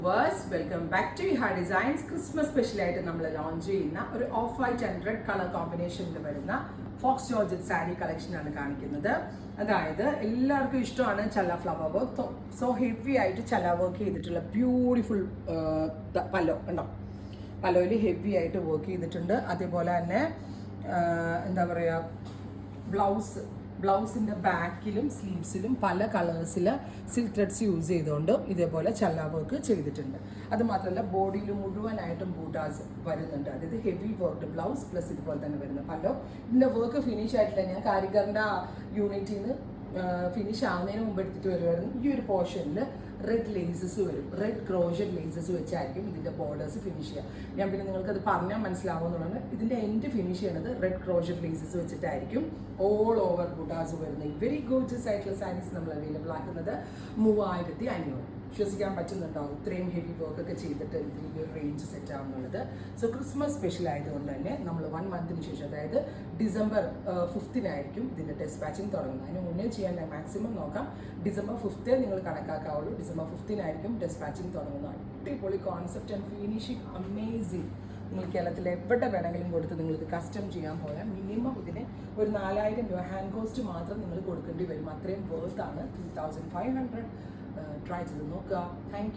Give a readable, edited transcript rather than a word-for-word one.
Welcome back to Ha Designs. Christmas സ്പെഷ്യലായിട്ട് നമ്മൾ launch ചെയ്യുന്ന ഒരു off white and red colour കോമ്പിനേഷനിൽ വരുന്ന ഫോക്സ് ജോർജറ്റ് സാരി കളക്ഷനാണ് കാണിക്കുന്നത്. അതായത് എല്ലാവർക്കും ഇഷ്ടമാണ് ചല്ല ഫ്ലവർ വർക്ക്. സോ ഹെവി ആയിട്ട് ചല്ല വർക്ക് ചെയ്തിട്ടുള്ള ബ്യൂട്ടിഫുൾ പല്ലോ ഉണ്ടോ, പല്ലോയിൽ ഹെവി ആയിട്ട് വർക്ക് ചെയ്തിട്ടുണ്ട്. അതേപോലെ തന്നെ എന്താ പറയുക, ബ്ലൗസിൻ്റെ ബാക്കിലും സ്ലീവ്സിലും പല കളേഴ്സിൽ സിൽക്ക് ത്രെഡ്സ് യൂസ് ചെയ്തുകൊണ്ട് ഇതേപോലെ ചല്ല വർക്ക് ചെയ്തിട്ടുണ്ട്. അതുമാത്രമല്ല ബോഡിയിൽ മുഴുവനായിട്ടും ബൂട്ടാസ് വരുന്നുണ്ട്. അതായത് ഹെവി വർക്ക് ബ്ലൗസ് പ്ലസ് ഇതുപോലെ തന്നെ വരുന്ന പല്ലോ. ഇതിൻ്റെ വർക്ക് ഫിനിഷ് ആയിട്ടില്ല, ഞാൻ കാരിഗറിൻ്റെ യൂണിറ്റിൽ നിന്ന് ഫിനിഷ് ആവുന്നതിന് മുമ്പ് എടുത്തിട്ട് വരുമായിരുന്നു. ഈ ഒരു പോർഷനിൽ റെഡ് ലേസസ് വരും, റെഡ് ക്രോഷറ്റ് ലേസസ് വെച്ചായിരിക്കും ഇതിൻ്റെ ബോർഡേഴ്സ് ഫിനിഷ് ചെയ്യുക. ഞാൻ പിന്നെ നിങ്ങൾക്കത് പറഞ്ഞാൽ മനസ്സിലാവുന്നതാണ്. ഇതിൻ്റെ എൻഡ് ഫിനിഷ് ചെയ്യുന്നത് റെഡ് ക്രോഷറ്റ് ലേസസ് വെച്ചിട്ടായിരിക്കും ഓൾ ഓവർ ബുട്ടാസ് വരുന്നത്. വെരി ഗോർജിയസ് ആയിട്ടുള്ള സാരീസ് നമ്മൾ അവൈലബിൾ ആക്കുന്നത് 3500. വിശ്വസിക്കാൻ പറ്റുന്നുണ്ടോ ഇത്രയും ഹെവി വർക്കൊക്കെ ചെയ്തിട്ട് ഇതിൽ ഈ ഒരു റേഞ്ച് സെറ്റ് ആവുന്നുള്ളത്. സോ ക്രിസ്മസ് സ്പെഷ്യൽ ആയതുകൊണ്ട് തന്നെ നമ്മൾ 1 മന്തിന് ശേഷം, അതായത് December 5th ഇതിൻ്റെ ഡിസ്പാച്ചിങ് തുടങ്ങുന്നത്. അതിന് മുന്നേ ചെയ്യാൻ ഞാൻ മാക്സിമം നോക്കാം. December 5th നിങ്ങൾ കണക്കാക്കാവുള്ളൂ. December 5th ഡിസ്പാച്ചിങ് തുടങ്ങുന്നത്. അടിപൊളി കോൺസെപ്റ്റ് ആൻഡ് ഫിനിഷിങ് അമേസിങ്. നിങ്ങൾ കേരളത്തിൽ എവിടെ വേണമെങ്കിലും കൊടുത്ത് നിങ്ങൾക്ക് കസ്റ്റം ചെയ്യാൻ പോയാൽ മിനിമം ഇതിന് ഒരു 4000 രൂപ ഹാൻഡ് കോസ്റ്റ് മാത്രം നിങ്ങൾ കൊടുക്കേണ്ടി വരും. അത്രയും വേർത്താണ്. 3500 ട്രൈ ചെയ്ത് നോക്കുക. Thank you.